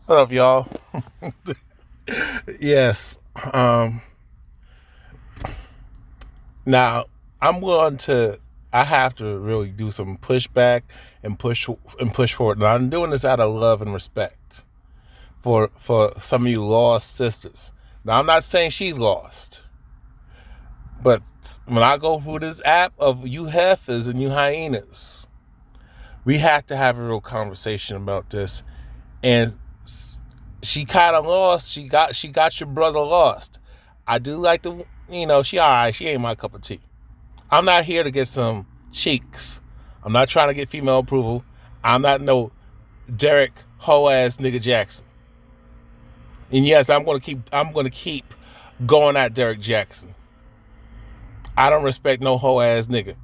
What up, y'all? Yes. Now I'm going to. I have to really do some pushback and push forward. And I'm doing this out of love and respect for some of you lost sisters. Now I'm not saying she's lost, but when I go through this app of you heifers and you hyenas, we have to have a real conversation about this. And she kind of lost. She got your brother lost. I do like she all right. She ain't my cup of tea. I'm not here to get some cheeks. I'm not trying to get female approval. I'm not no Derek hoe ass nigga Jackson. And yes, I'm gonna keep going at Derek Jackson. I don't respect no hoe ass nigga.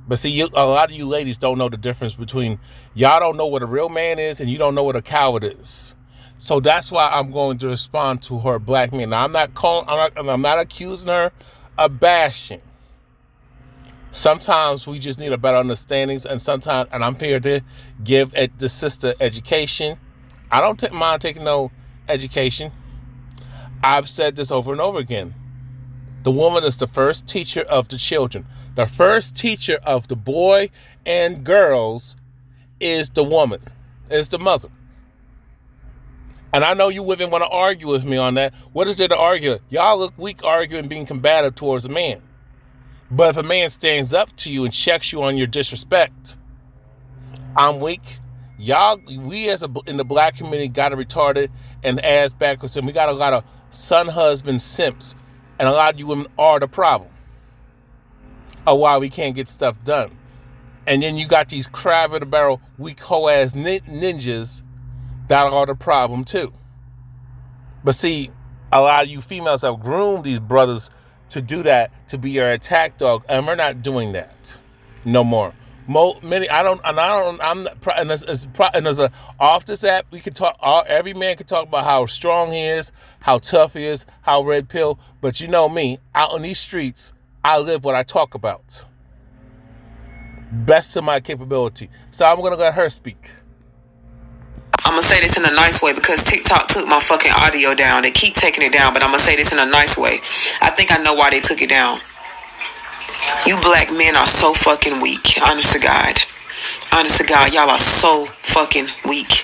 But see, a lot of you ladies don't know the difference between y'all don't know what a real man is and you don't know what a coward is. So that's why I'm going to respond to her black man. Now I'm not accusing her of bashing. Sometimes we just need a better understandings, and I'm here to give the sister education. I don't mind taking no education. I've said this over and over again. The woman is the first teacher of the children. The first teacher of the boy and girls is the woman, is the mother. And I know you women want to argue with me on that. What is there to argue? Y'all look weak arguing, being combative towards a man. But if a man stands up to you and checks you on your disrespect, I'm weak. Y'all, we in the black community got a retarded and ass backwards, and we got a lot of son husband simps, and a lot of you women are the problem of why we can't get stuff done. And then you got these crab in the barrel, weak hoe ass ninjas that are the problem too. But see, a lot of you females have groomed these brothers to do that, to be your attack dog, and we're not doing that no more. Many, I don't, and I don't, I'm not, and as a off this app, we can talk. Every man can talk about how strong he is, how tough he is, how red pill. But you know me, out on these streets, I live what I talk about, best to my capability. So I'm gonna let her speak. I'm gonna say this in a nice way because TikTok took my fucking audio down. They keep taking it down, but I'm gonna say this in a nice way. I think I know why they took it down. You black men are so fucking weak. Honest to God. Honest to God, y'all are so fucking weak.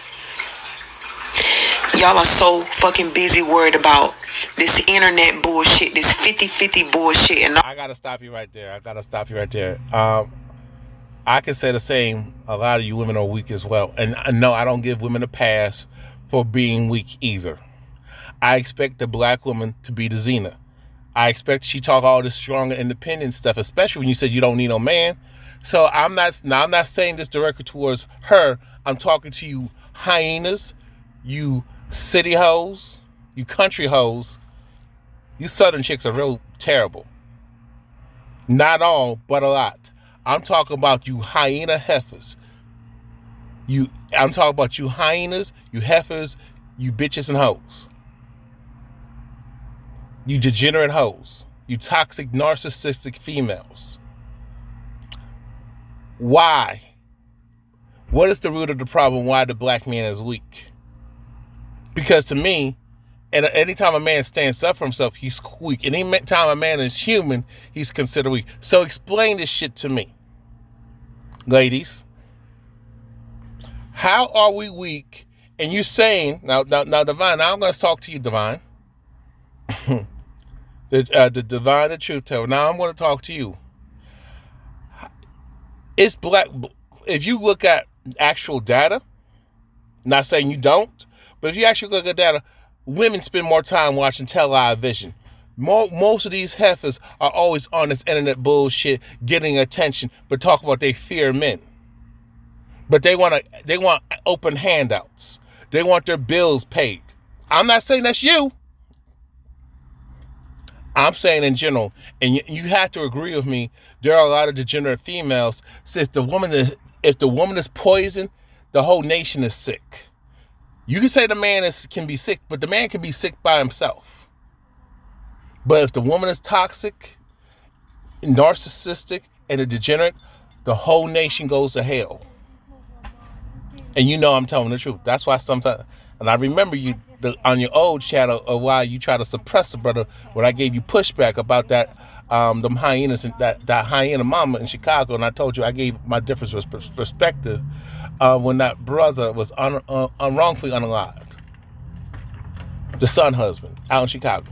Y'all are so fucking busy worried about this internet bullshit, this 50-50 bullshit. And I gotta stop you right there. I can say the same. A lot of you women are weak as well. And no, I don't give women a pass for being weak either. I expect the black woman to be the Xena. I expect she talk all this strong and independent stuff, especially when you said you don't need no man. So I'm not saying this directly towards her. I'm talking to you hyenas, you city hoes, you country hoes. You southern chicks are real terrible. Not all, but a lot. I'm talking about you hyena heifers. I'm talking about you hyenas, you heifers, you bitches and hoes. You degenerate hoes. You toxic, narcissistic females. Why? What is the root of the problem? Why the black man is weak? Because to me, and anytime a man stands up for himself, he's weak. And anytime a man is human, he's considered weak. So explain this shit to me. Ladies, how are we weak? And you saying, now, Divine, now I'm going to talk to you, Divine. the Divine, the truth teller. Now I'm going to talk to you. It's black. If you look at actual data, not saying you don't, but if you actually look at data, women spend more time watching television. Most of these heifers are always on this internet bullshit, getting attention, but talk about they fear men. But they want open handouts. They want their bills paid. I'm not saying that's you. I'm saying in general, and you have to agree with me. There are a lot of degenerate females. So if the woman is poisoned, the whole nation is sick. You can say the man can be sick, but the man can be sick by himself. But if the woman is toxic, narcissistic, and a degenerate, the whole nation goes to hell. And you know I'm telling the truth. That's why sometimes And I remember you on your old channel a while you tried to suppress the brother when I gave you pushback about that them hyenas and that hyena mama in Chicago, and I told you I gave my different perspective when that brother was wrongfully unalived, the son husband out in Chicago.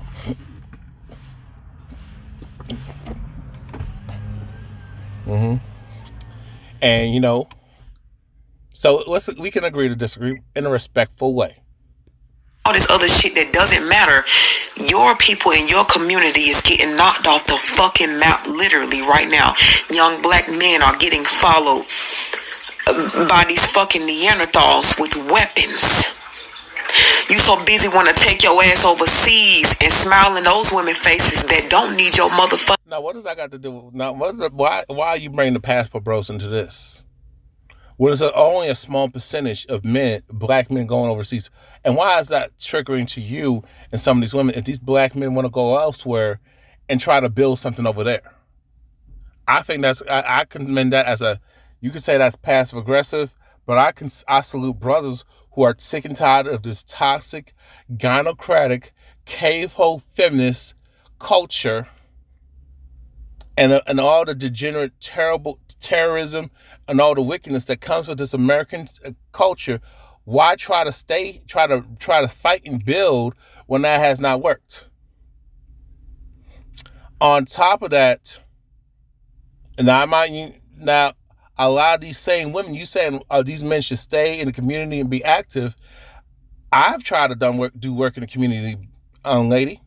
And you know, so we can agree to disagree in a respectful way. All this other shit that doesn't matter. Your people in your community is getting knocked off the fucking map literally right now. Young black men are getting followed by these fucking Neanderthals with weapons. You so busy want to take your ass overseas and smile in those women faces that don't need your motherfucker. Now, what does that got to do with, now, why are you bringing the passport bros into this? Well, it's only a small percentage of men, black men going overseas. And why is that triggering to you and some of these women if these black men want to go elsewhere and try to build something over there? I think I commend that as you could say that's passive aggressive, but I salute brothers who are sick and tired of this toxic, gynocratic, cave-hole feminist culture and all the degenerate, terrible terrorism and all the wickedness that comes with this American culture. Why try to fight and build when that has not worked? On top of that, and now a lot of these same women, you saying these men should stay in the community and be active. I've tried to do work in the community, lady,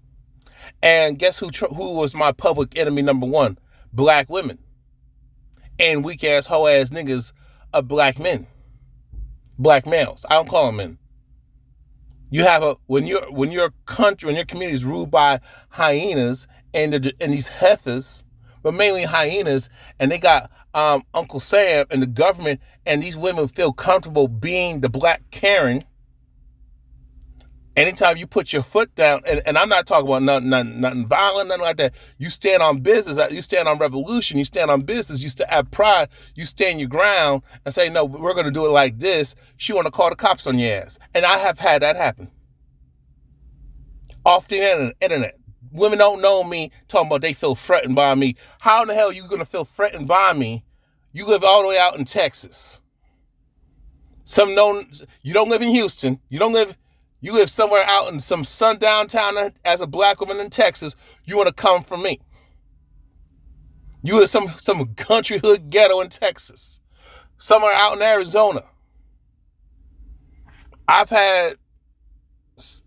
and guess who was my public enemy number one? Black women. And weak ass hoe ass niggas of black men, black males. I don't call them men. You have when your community is ruled by hyenas and these heifers, but mainly hyenas, and they got Uncle Sam and the government, and these women feel comfortable being the black Karen. Anytime you put your foot down, and I'm not talking about nothing violent, nothing like that. You stand on business, you stand on revolution, you stand on business, you have pride, you stand your ground and say, no, we're going to do it like this. She want to call the cops on your ass. And I have had that happen. Off the internet. Women don't know me talking about they feel threatened by me. How in the hell are you going to feel threatened by me? You live all the way out in Texas. You don't live in Houston. You live somewhere out in some sundown town as a black woman in Texas. You want to come from me. You live some country hood ghetto in Texas. Somewhere out in Arizona. I've had,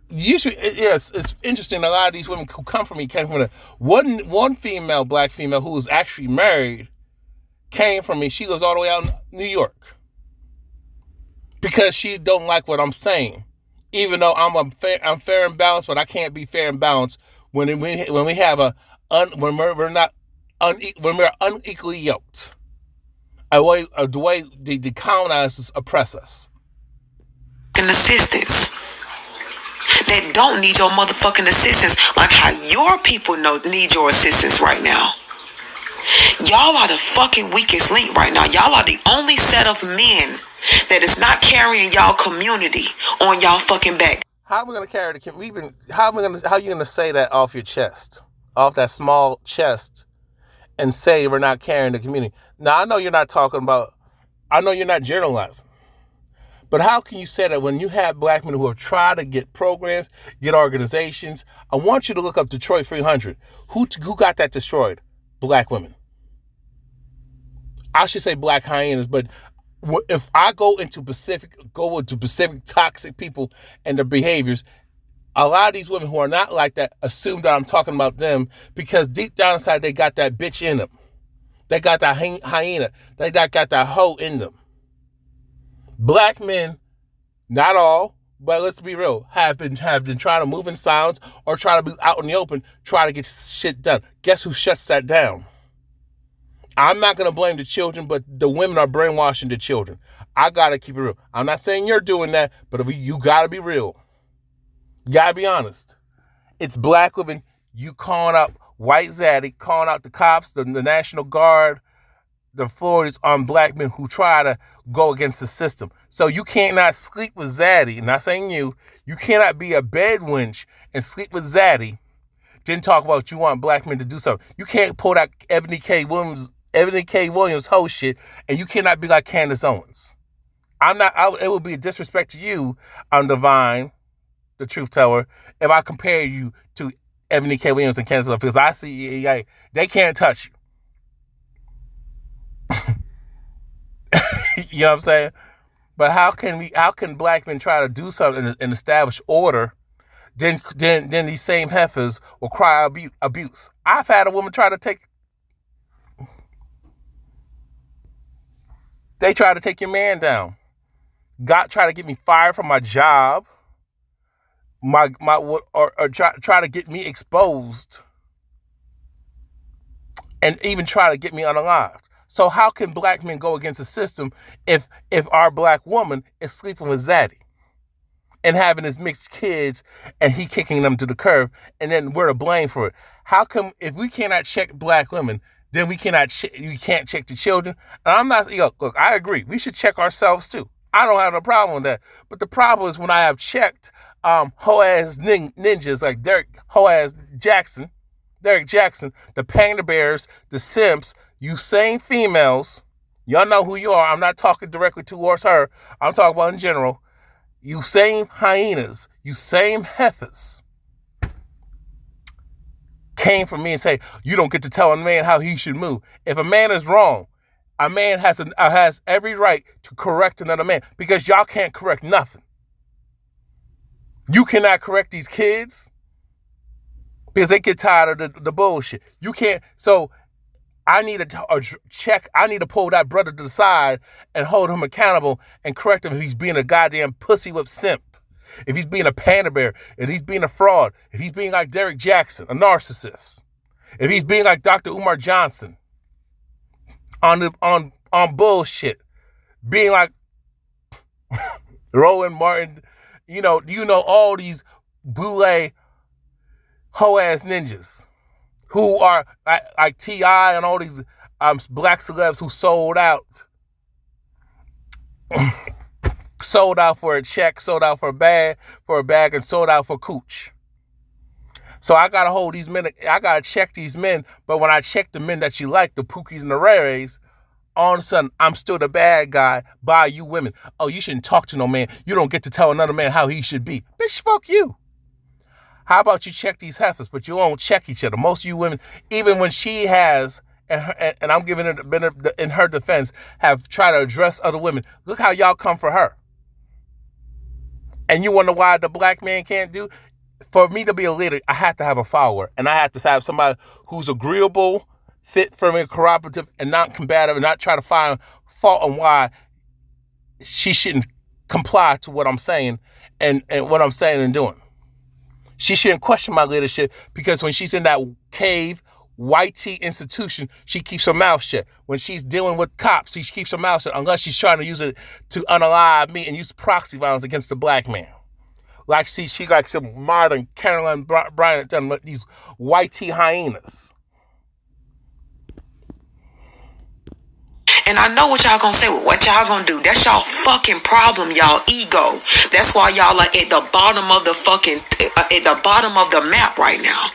usually, yes, it's interesting. A lot of these women who come from me came from one female, black female, who was actually married, came from me. She lives all the way out in New York. Because she don't like what I'm saying. Even though I'm fair and balanced, but I can't be fair and balanced when we have when we're unequally yoked. The way the colonizers oppress us. And assistance that don't need your motherfucking assistance, like how your people need your assistance right now. Y'all are the fucking weakest link right now. Y'all are the only set of men that is not carrying y'all community on y'all fucking back. How are we gonna carry the community? How are you gonna say that off your chest, off that small chest, and say we're not carrying the community? Now I know you're not generalizing, but how can you say that when you have black men who have tried to get programs, get organizations? I want you to look up Detroit 300. Who got that destroyed? Black women. I should say black hyenas, but if I go into specific toxic people and their behaviors, a lot of these women who are not like that assume that I'm talking about them because deep down inside they got that bitch in them. They got that hyena. They got that hoe in them. Black men, not all, but let's be real, have been trying to move in silence or try to be out in the open, try to get shit done. Guess who shuts that down? I'm not going to blame the children, but the women are brainwashing the children. I got to keep it real. I'm not saying you're doing that, but you got to be real. You got to be honest. It's black women, you calling out white zaddy, calling out the cops, the National Guard, the floor is on black men who try to go against the system. So you cannot sleep with Zaddy. I'm not saying you. You cannot be a bed wench and sleep with Zaddy. Then talk about you want black men to do something. You can't pull that Ebony K. Williams whole shit, and you cannot be like Candace Owens. It would be a disrespect to you, Divine, the truth teller, if I compare you to Ebony K. Williams and Candace Owens, because I see like, they can't touch you. You know what I'm saying? But how can black men try to do something and establish order? Then these same heifers will cry abuse. I've had a woman try to take your man down. Try to get me fired from my job. Try to get me exposed. And even try to get me unalived. So how can black men go against the system if our black woman is sleeping with Zaddy and having his mixed kids and he kicking them to the curb, and then we're to blame for it? How come if we cannot check black women, then we can't check the children? And I'm not, look, I agree. We should check ourselves too. I don't have no problem with that. But the problem is when I have checked hoe-ass ninjas like Derek Jackson, the Panda Bears, the Simps, you same females, y'all know who you are. I'm not talking directly towards her. I'm talking about in general. You same hyenas, you same heifers came from me and say, you don't get to tell a man how he should move. If a man is wrong, a man has every right to correct another man, because y'all can't correct nothing. You cannot correct these kids because they get tired of the bullshit. You can't. So I need to check. I need to pull that brother to the side and hold him accountable and correct him if he's being a goddamn pussy whip simp, if he's being a panda bear, if he's being a fraud, if he's being like Derek Jackson, a narcissist, if he's being like Dr. Umar Johnson on bullshit, being like Rowan Martin, you know all these boule hoe-ass ninjas who are like T.I. and all these black celebs who sold out for a check, sold out for a bag, and sold out for cooch. So I gotta hold these men. I gotta check these men. But when I check the men that you like, the Pookies and the Rares, all of a sudden I'm still the bad guy by you women. Oh, you shouldn't talk to no man. You don't get to tell another man how he should be. Bitch, fuck you. How about you check these heifers, but you won't check each other? Most of you women, even when she has, and I'm giving her in her defense, have tried to address other women. Look how y'all come for her. And you wonder why the black man can't do? For me to be a leader, I have to have a follower. And I have to have somebody who's agreeable, fit for me, cooperative, and not combative, and not try to find fault on why she shouldn't comply to what I'm saying and what I'm saying and doing. She shouldn't question my leadership, because when she's in that cave, white tea institution, she keeps her mouth shut. When she's dealing with cops, she keeps her mouth shut, unless she's trying to use it to unalive me and use proxy violence against the black man. Like, see, she like some modern Caroline Bryant done with these white tea hyenas. And I know what y'all gonna say. What y'all gonna do? That's y'all fucking problem, y'all ego. That's why y'all are at the bottom of the fucking, at the bottom of the map right now.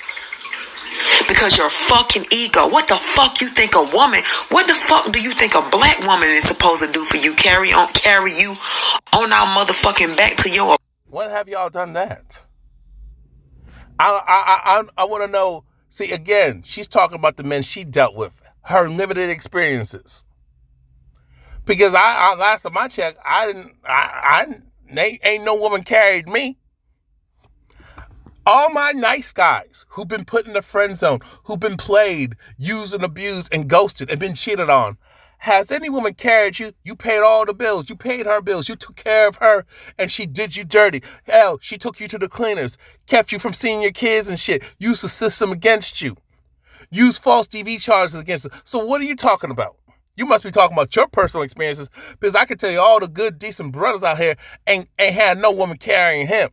Because your fucking ego. What the fuck you think a woman, what the fuck do you think a black woman is supposed to do for you? Carry you on our motherfucking back to your... When have y'all done that? I want to know. See, again, she's talking about the men she dealt with, her limited experiences. Because I last time I checked, ain't no woman carried me. All my nice guys who've been put in the friend zone, who've been played, used and abused and ghosted and been cheated on. Has any woman carried you? You paid all the bills. You paid her bills. You took care of her, and she did you dirty. Hell, she took you to the cleaners, kept you from seeing your kids and shit, used the system against you, used false DV charges against her. So what are you talking about? You must be talking about your personal experiences, because I can tell you all the good, decent brothers out here ain't had no woman carrying him.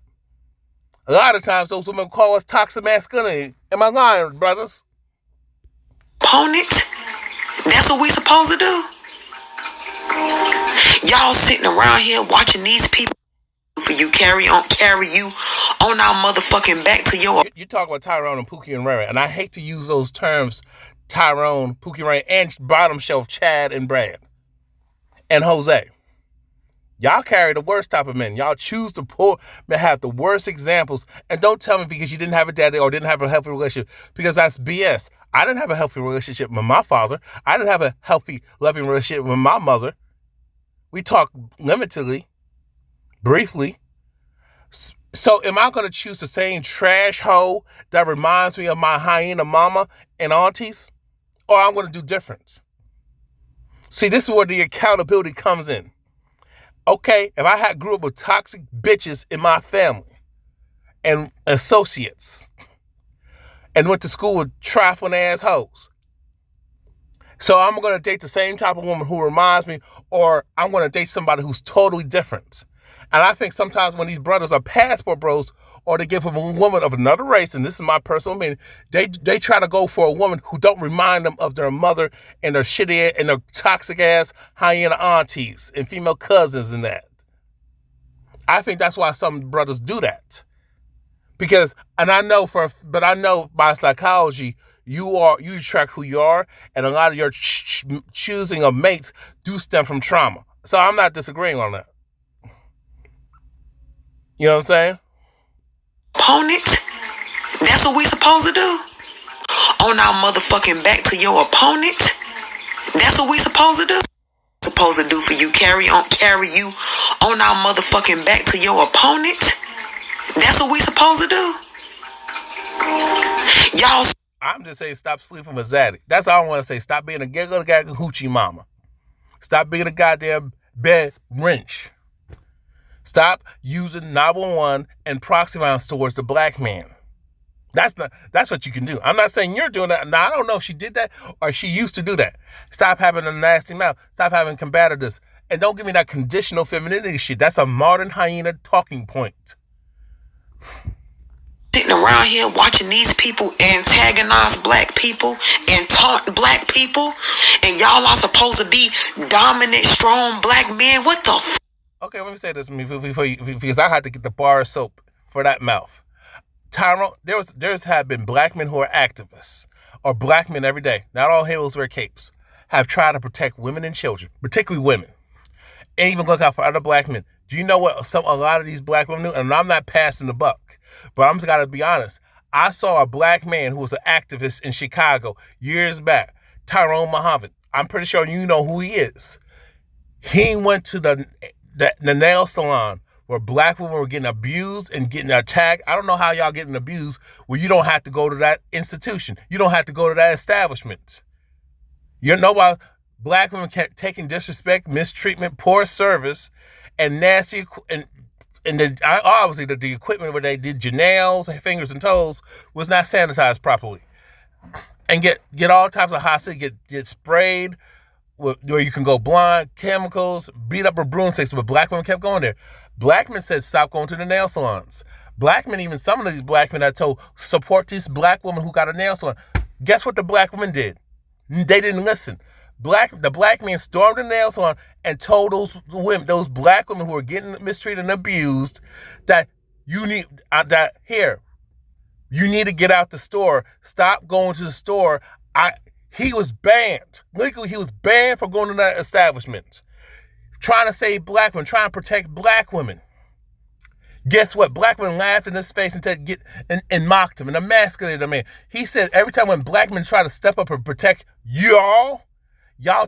A lot of times those women call us toxic masculinity. Am I lying, brothers? Opponent, That's what we supposed to do? Y'all sitting around here watching these people for you carry you on our motherfucking back to your... You talk about Tyrone and Pookie and Ray Ray, and I hate to use those terms, Tyrone, Pookie Ray, and bottom shelf Chad and Brad and Jose. Y'all carry the worst type of men. Y'all choose to have the worst examples. And don't tell me because you didn't have a daddy or didn't have a healthy relationship, because that's BS. I didn't have a healthy relationship with my father. I didn't have a healthy, loving relationship with my mother. We talk limitedly, briefly. So am I going to choose the same trash hoe that reminds me of my hyena mama and aunties? Or I'm going to do different? See, this is where the accountability comes in. Okay, if I grew up with toxic bitches in my family and associates and went to school with trifling ass hoes, so I'm going to date the same type of woman who reminds me, or I'm going to date somebody who's totally different. And I think sometimes when these brothers are passport bros, or they give a woman of another race, and this is my personal opinion, they try to go for a woman who don't remind them of their mother and their shitty and their toxic ass hyena aunties and female cousins and that. I think that's why some brothers do that. Because, and I know by psychology, you attract who you are, and a lot of your choosing of mates do stem from trauma. So I'm not disagreeing on that. You know what I'm saying? Opponent? That's what we supposed to do? On our motherfucking back to your opponent? That's what we supposed to do? Supposed to do for you, carry you on our motherfucking back to your opponent? That's what we supposed to do? Y'all... I'm just saying stop sleeping with Zaddy. That's all I want to say. Stop being a giggle hoochie mama. Stop being a goddamn bed wrench. Stop using 911 and proxy violence towards the black man. That's what you can do. I'm not saying you're doing that. Now, I don't know if she did that or she used to do that. Stop having a nasty mouth. Stop having combativeness. And don't give me that conditional femininity shit. That's a modern hyena talking point. Sitting around here watching these people antagonize black people and taunt black people, and y'all are supposed to be dominant, strong black men. What the f? Okay, let me say this before because I had to get the bar of soap for that mouth. Tyrone, there's have been black men who are activists, or black men every day, not all heroes wear capes, have tried to protect women and children, particularly women, and even look out for other black men. Do you know what a lot of these black women do? And I'm not passing the buck. But I'm just got to be honest. I saw a black man who was an activist in Chicago years back, Tyrone Muhammad. I'm pretty sure you know who he is. He went to the nail salon where black women were getting abused and getting attacked. I don't know how y'all getting abused where you don't have to go to that institution. You don't have to go to that establishment. You know why black women kept taking disrespect, mistreatment, poor service, and nasty and obviously the equipment where they did your nails and fingers and toes was not sanitized properly. And get all types of hostility, get sprayed, where you can go blind, chemicals, beat up with broomsticks, but black women kept going there. Black men said stop going to the nail salons. Black men, even some of these black men I told, support this black woman who got a nail salon. Guess what the black women did? They didn't listen. The black men stormed the nail salon and told those black women who were getting mistreated and abused that you need you need to get out the store. Stop going to the store. He was banned. Legally, he was banned from going to that establishment. Trying to save black women, trying to protect black women. Guess what? Black women laughed in his face and mocked him and emasculated him. He said every time when black men try to step up and protect y'all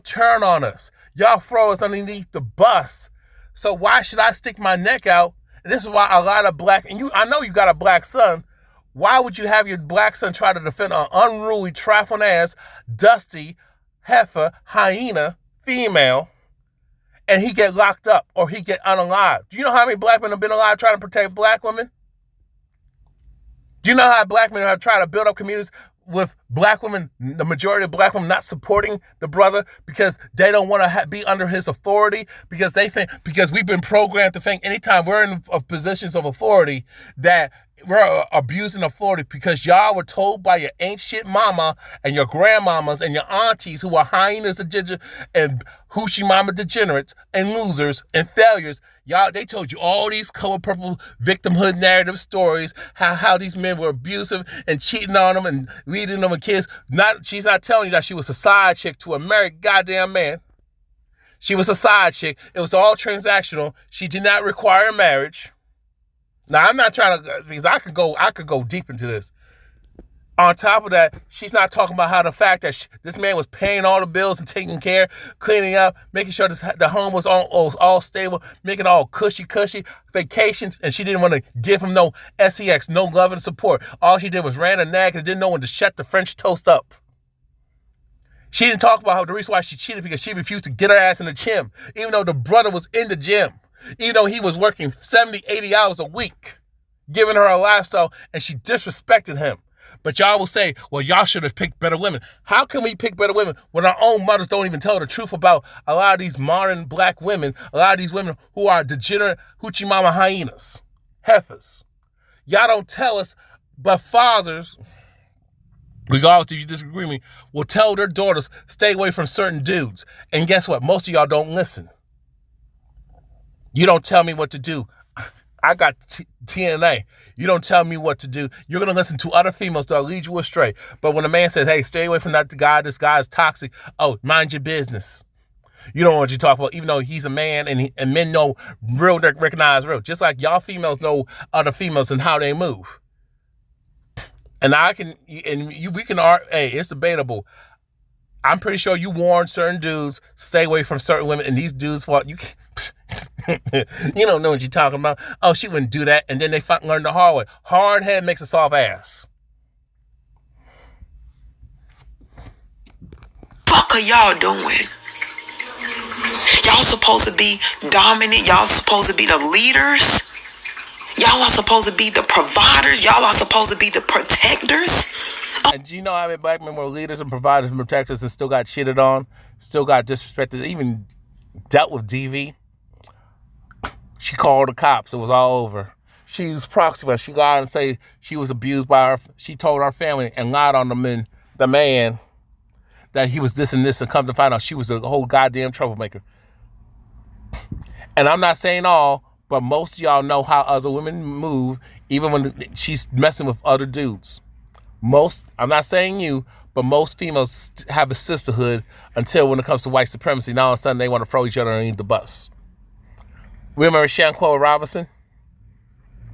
turn on us. Y'all throw us underneath the bus. So why should I stick my neck out? And this is why a lot of I know you got a black son. Why would you have your black son try to defend an unruly, trifling ass, dusty, heifer, hyena, female, and he get locked up or he get unalived? Do you know how many black men have been alive trying to protect black women? Do you know how black men have tried to build up communities with black women, the majority of black women not supporting the brother because they don't want to be under his authority, because we've been programmed to think anytime we're in positions of authority that were abusing authority because y'all were told by your ain't shit mama and your grandmamas and your aunties who are hyenas and hoochie mama degenerates and losers and failures. Y'all, they told you all these color purple victimhood narrative stories, how these men were abusive and cheating on them and leading them with kids. She's not telling you that she was a side chick to a married goddamn man. She was a side chick. It was all transactional. She did not require marriage. Now, I'm not trying to, because I could go deep into this. On top of that, she's not talking about how the fact that this man was paying all the bills and taking care, cleaning up, making sure the home was all stable, making all cushy vacations, and she didn't want to give him no sex, no love and support. All she did was ran a nag and didn't know when to shut the French toast up. She didn't talk about how the reason why she cheated because she refused to get her ass in the gym, even though the brother was in the gym, even though he was working 70, 80 hours a week, giving her a lifestyle, and she disrespected him. But y'all will say, well, y'all should have picked better women. How can we pick better women when our own mothers don't even tell the truth about a lot of these modern black women, a lot of these women who are degenerate hoochie mama hyenas, heifers? Y'all don't tell us, but fathers, regardless if you disagree with me, will tell their daughters, stay away from certain dudes. And guess what? Most of y'all don't listen. You don't tell me what to do. I got TNA. You don't tell me what to do. You're going to listen to other females that'll lead you astray. But when a man says, hey, stay away from that guy, this guy is toxic. Oh, mind your business. You don't know what you talk about, even though he's a man and men know real, recognize real. Just like y'all females know other females and how they move. And we can argue, hey, it's debatable. I'm pretty sure you warned certain dudes, stay away from certain women, and these dudes fought. You don't know what you're talking about. Oh, she wouldn't do that. And then they learn the hard way. Hard head makes a soft ass. Fuck are y'all doing? Y'all supposed to be dominant. Y'all supposed to be the leaders. Y'all are supposed to be the providers. Y'all are supposed to be the protectors. And do you know how many black men were leaders and providers and protectors and still got cheated on, still got disrespected, even dealt with DV? She called the cops. It was all over. She used proxy. She lied and say she was abused by her. She told her family and lied on the man that he was this and this, and come to find out she was a whole goddamn troublemaker. And I'm not saying all, but most of y'all know how other women move, even when she's messing with other dudes. I'm not saying you, but most females have a sisterhood until when it comes to white supremacy, now all of a sudden they want to throw each other underneath the bus. Remember Shanquella Robinson?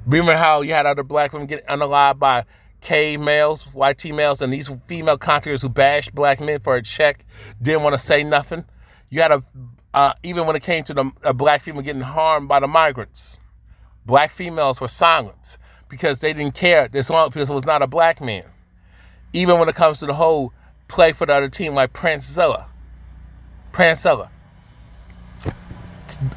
Remember how you had other black women get unalived by K males, white T males, and these female contributors who bashed black men for a check, didn't want to say nothing? You had even when it came to a black female getting harmed by the migrants, black females were silent because they didn't care because it was not a black man. Even when it comes to the whole play for the other team, like Prancella.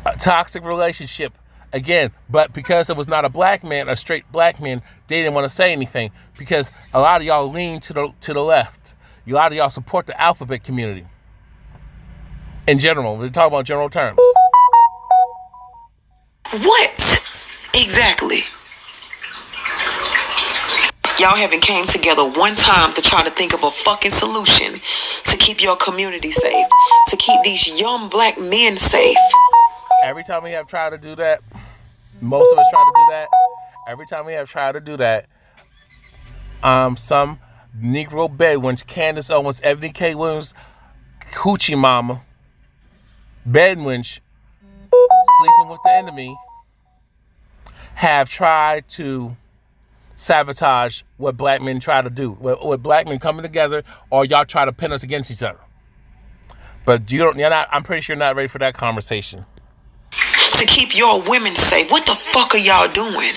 A toxic relationship, again, but because it was not a black man, a straight black man, they didn't want to say anything because a lot of y'all lean to the left. A lot of y'all support the alphabet community. In general, we're talking about general terms. What? Exactly. Y'all haven't came together one time to try to think of a fucking solution to keep your community safe, to keep these young black men safe. Every time we have tried to do that, most of us try to do that. Every time we have tried to do that, some Negro bedwench, Candace Owens, Ebony K. Williams, Hoochie Mama, bedwench, sleeping with the enemy, have tried to sabotage what black men try to do. What black men coming together, or y'all try to pin us against each other. But I'm pretty sure you're not ready for that conversation. To keep your women safe. What the fuck are y'all doing?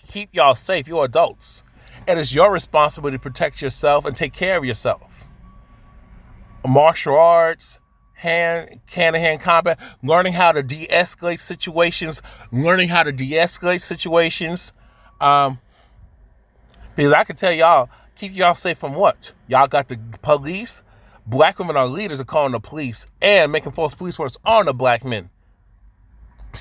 Keep y'all safe. You're adults. It is your responsibility to protect yourself and take care of yourself. Martial arts, hand-to-hand combat, learning how to de-escalate situations, because I can tell y'all, keep y'all safe from what? Y'all got the police. Black women are leaders of calling the police and making false police reports on the black men.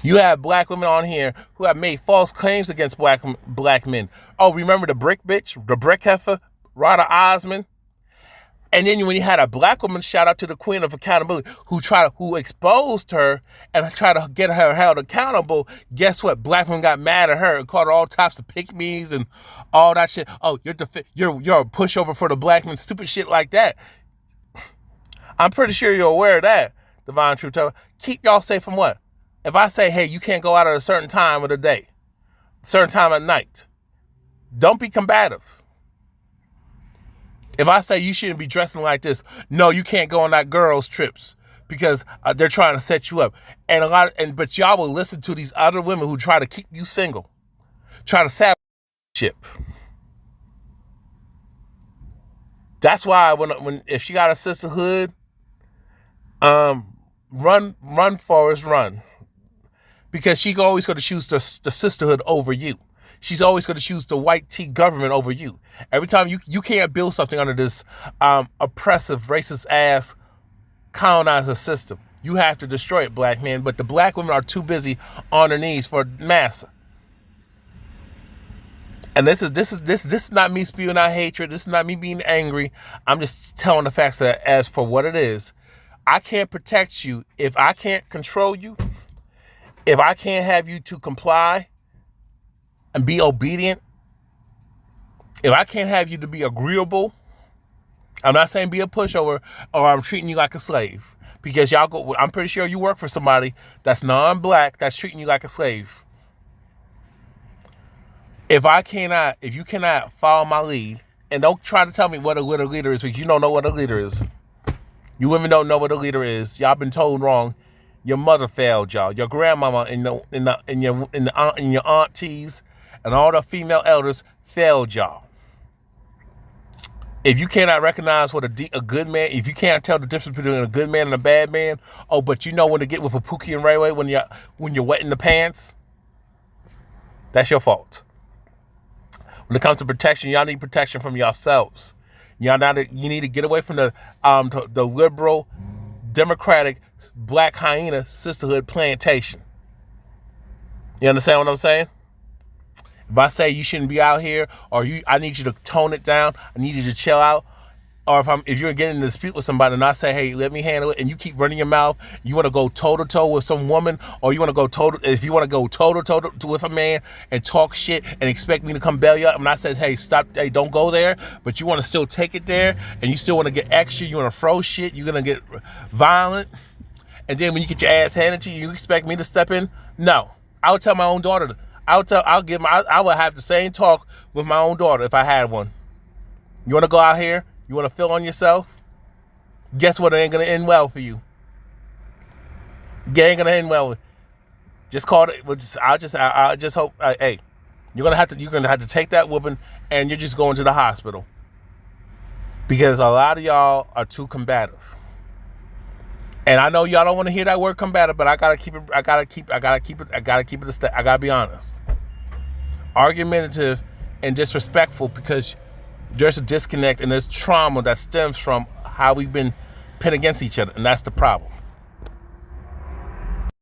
You have black women on here who have made false claims against black men. Oh, remember the brick bitch, the brick heifer, Rada Osman? And then when you had a black woman, shout out to the queen of accountability, who exposed her and tried to get her held accountable. Guess what? Black women got mad at her and called her all types of pick-me's and all that shit. Oh, you're a pushover for the black men, stupid shit like that. I'm pretty sure you're aware of that, Divine Truth Teller. Keep y'all safe from what? If I say, hey, you can't go out at a certain time of the day, certain time at night, don't be combative. If I say you shouldn't be dressing like this, no, you can't go on that girls' trips because they're trying to set you up. But y'all will listen to these other women who try to keep you single, try to sabotage ship. That's why if she got a sisterhood, run Forrest, run, because she's always going to choose the sisterhood over you. She's always going to choose the white tea government over you. Every time you can't build something under this oppressive, racist ass colonizer system. You have to destroy it, black men. But the black women are too busy on their knees for massa. And this is not me spewing out hatred. This is not me being angry. I'm just telling the facts as for what it is. I can't protect you if I can't control you. If I can't have you to comply and be obedient, if I can't have you to be agreeable, I'm not saying be a pushover or I'm treating you like a slave, because I'm pretty sure you work for somebody that's non-black that's treating you like a slave. If you cannot follow my lead, and don't try to tell me what a leader is, because you don't know what a leader is. You women don't know what a leader is. Y'all been told wrong. Your mother failed y'all. Your grandmama and your aunties and all the female elders failed y'all. If you cannot recognize what a good man, if you can't tell the difference between a good man and a bad man, but you know when to get with a Pookie and Ray Ray when you're wet in the pants, that's your fault. When it comes to protection, y'all need protection from yourselves. You need to get away from the liberal, democratic, black hyena sisterhood plantation. You understand what I'm saying? If I say you shouldn't be out here, or I need you to tone it down, I need you to chill out, or if you're getting in a dispute with somebody and I say, hey, let me handle it, and you keep running your mouth, you want to go toe-to-toe with some woman, or you want to go toe-to-toe with a man and talk shit and expect me to come bail you up, and I said, hey, stop, hey, don't go there, but you want to still take it there, and you still want to get extra, you want to throw shit, you're going to get violent, and then when you get your ass handed to you, you expect me to step in? No. I would tell my own daughter I would have the same talk with my own daughter if I had one. You want to go out here? You want to feel on yourself? Guess what? It ain't going to end well for you. It ain't going to end well. Just call it. I just hope. Hey, you're gonna have to take that whooping, and you're just going to the hospital because a lot of y'all are too combative. And I know y'all don't want to hear that word combative, but I gotta keep it a step. I gotta be honest. Argumentative and disrespectful, because there's a disconnect and there's trauma that stems from how we've been pinned against each other, and that's the problem.